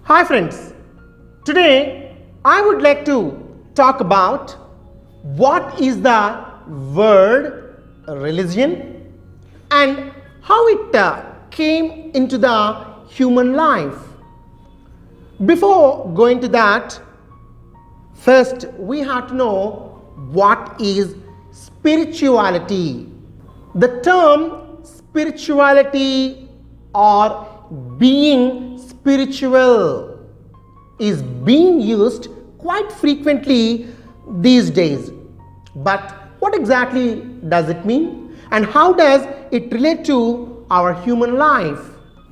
Hi friends, today I would like to talk about what is the word religion and how it came into the human life. Before going to that, first we have to know what is spirituality. The term spirituality or being spiritual is being used quite frequently these days. But what exactly does it mean and how does it relate to our human life?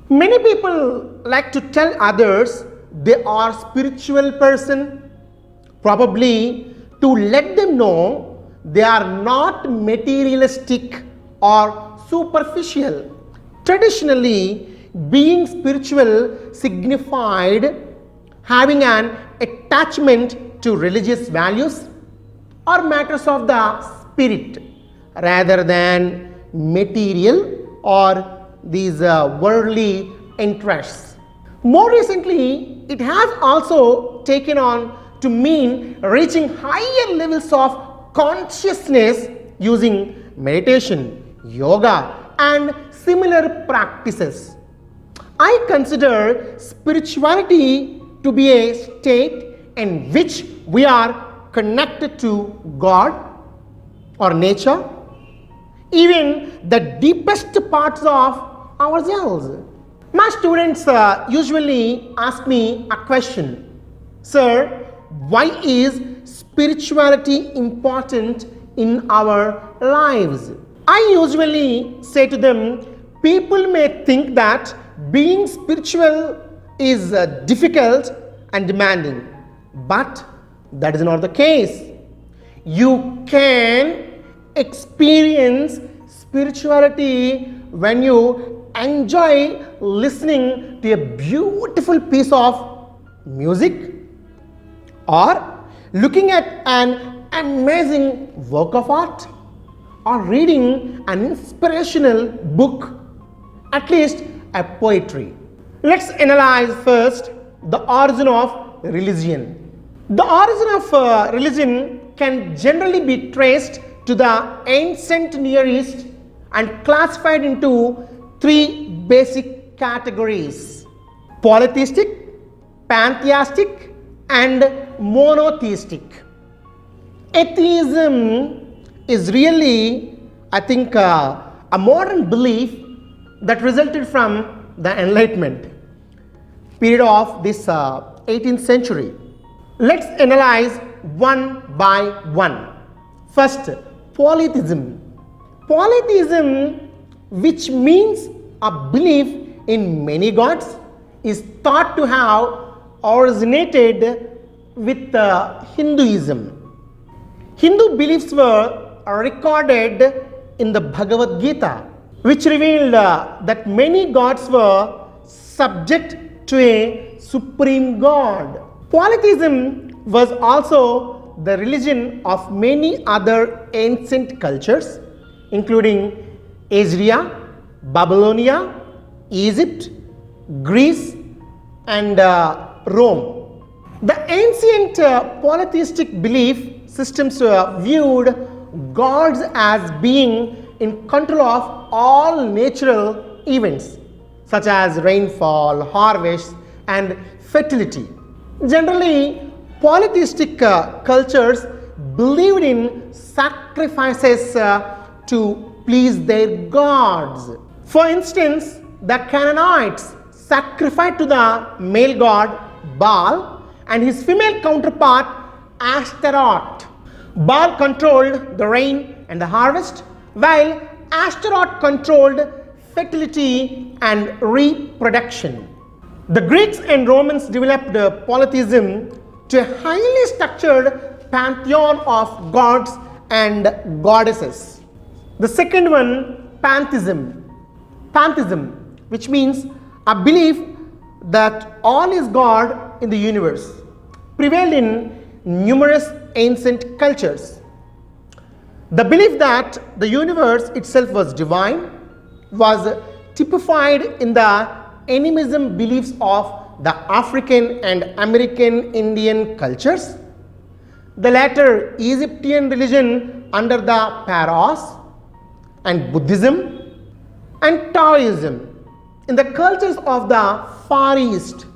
Many people like to tell others they are spiritual person, probably to let them know they are not materialistic or superficial. Traditionally, being spiritual signified having an attachment to religious values or matters of the spirit rather than material or these worldly interests. More recently, it has also taken on to mean reaching higher levels of consciousness using meditation, yoga, and similar practices. I consider spirituality to be a state in which we are connected to God or nature, even the deepest parts of ourselves. My students usually ask me a question, Sir, why is spirituality important in our lives? I usually say to them, people may think that being spiritual is difficult and demanding, but that is not the case. You can experience spirituality when you enjoy listening to a beautiful piece of music or looking at an amazing work of art or reading an inspirational book, at least a poetry. Let's analyze first the origin of religion. The origin of religion can generally be traced to the ancient Near East and classified into three basic categories: polytheistic, pantheistic, and monotheistic. Atheism is really, I think, a modern belief that resulted from the Enlightenment period of this 18th century. Let's analyze one by one. First, polytheism. Polytheism, which means a belief in many gods, is thought to have originated with Hinduism. Hindu beliefs were recorded in the Bhagavad Gita, which revealed that many gods were subject to a supreme god. Polytheism was also the religion of many other ancient cultures, including Assyria, Babylonia, Egypt, Greece, and Rome. The ancient polytheistic belief systems viewed gods as being in control of all natural events such as rainfall, harvest, and fertility. Generally, polytheistic cultures believed in sacrifices to please their gods. For instance, the Canaanites sacrificed to the male god Baal and his female counterpart Ashtaroth. Baal controlled the rain and the harvest, while Ashtaroth controlled fertility and reproduction. The Greeks and Romans developed polytheism to a highly structured pantheon of gods and goddesses. The second one, pantheism. Pantheism, which means a belief that all is God in the universe, prevailed in numerous ancient cultures. The belief that the universe itself was divine was typified in the animism beliefs of the African and American Indian cultures, the latter Egyptian religion under the Pharaohs, and Buddhism and Taoism in the cultures of the Far East.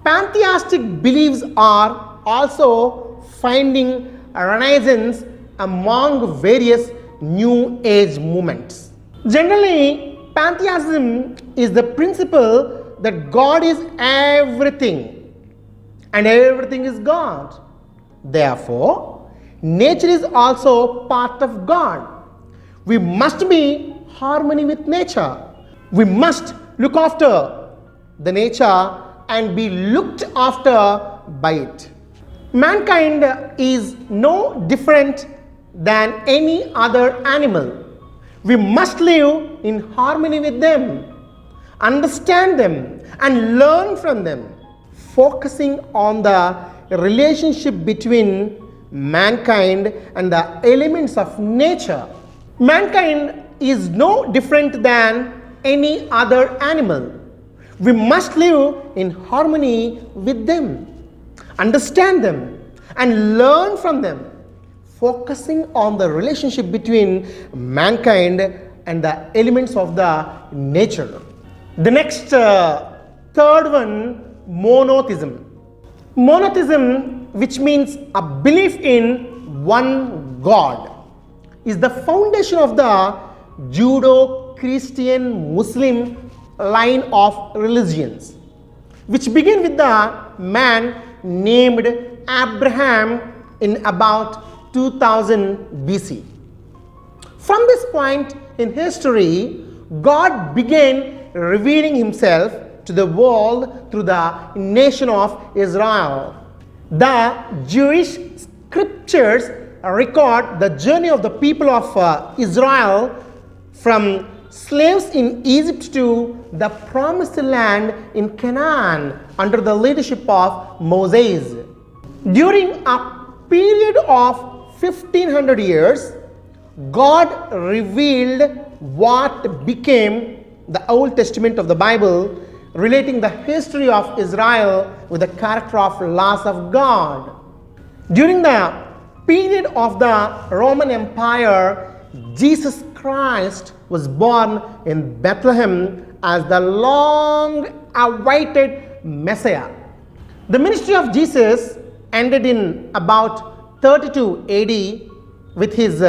Pantheistic beliefs are also finding a renaissance among various New Age movements. Generally, pantheism is the principle that God is everything and everything is God. Therefore, nature is also part of God. We must be harmony with nature. We must look after the nature and be looked after by it. Mankind is no different than any other animal. We must live in harmony with them, understand them, and learn from them, focusing on the relationship between mankind and the elements of nature. Mankind is no different than any other animal. We must live in harmony with them, understand them, and learn from them, focusing on the relationship between mankind and the elements of the nature. The next third one, monotheism. Monotheism, which means a belief in one God, is the foundation of the Judeo-Christian Muslim line of religions, which begin with the man named Abraham in about 2000 BC. From this point in history, God began revealing himself to the world through the nation of Israel. The Jewish scriptures record the journey of the people of Israel from slaves in Egypt to the promised land in Canaan under the leadership of Moses. During a period of 1500 years, God revealed what became the Old Testament of the Bible, relating the history of Israel with the character of laws of God. During the period of the Roman Empire, Jesus Christ was born in Bethlehem as the long-awaited Messiah. The ministry of Jesus ended in about 32 AD with his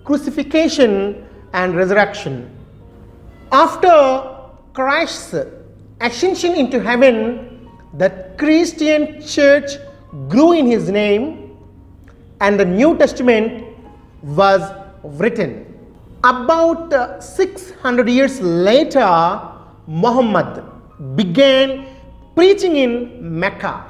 crucifixion and resurrection. After Christ's ascension into heaven, the Christian church grew in his name and the New Testament was written. About 600 years later, Muhammad began preaching in Mecca.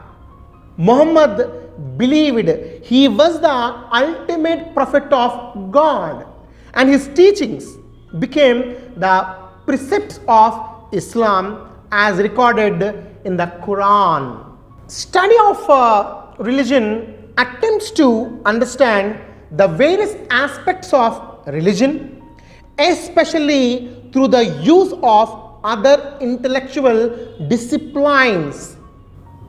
Muhammad believed he was the ultimate prophet of God, and his teachings became the precepts of Islam as recorded in the Quran. Study of religion attempts to understand the various aspects of religion, especially through the use of other intellectual disciplines.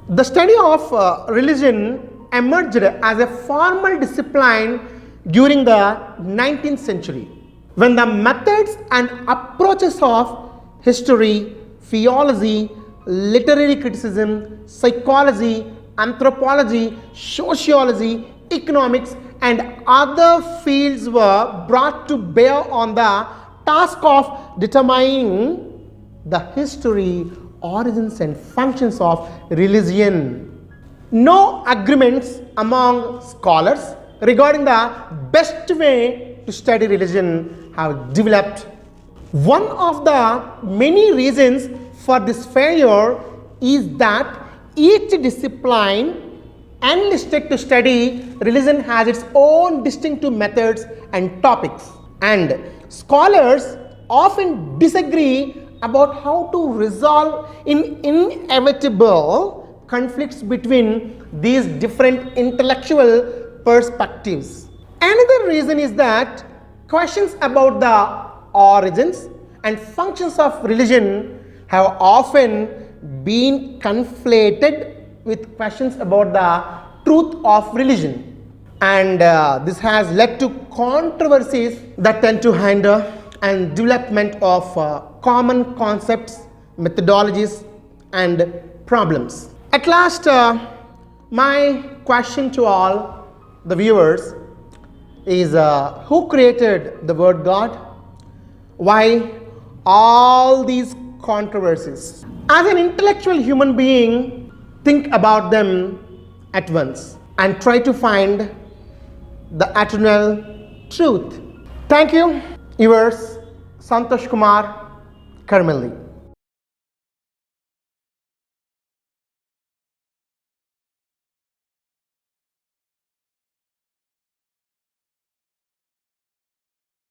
The study of religion emerged as a formal discipline during the 19th century, when the methods and approaches of history, theology, literary criticism, psychology, anthropology, sociology, economics, and other fields were brought to bear on the task of determining the history, origins, and functions of religion. No agreements among scholars regarding the best way to study religion have developed. One of the many reasons for this failure is that each discipline enlisted to study religion has its own distinctive methods and topics, and scholars often disagree about how to resolve inevitable conflicts between these different intellectual perspectives. Another reason is that questions about the origins and functions of religion have often been conflated with questions about the truth of religion. And this has led to controversies that tend to hinder and development of common concepts, methodologies, and problems. At last, my question to all the viewers is who created the word God? Why all these controversies? As an intellectual human being, think about them at once and try to find the eternal truth. Thank you, yours, Santosh Kumar, Karimilli.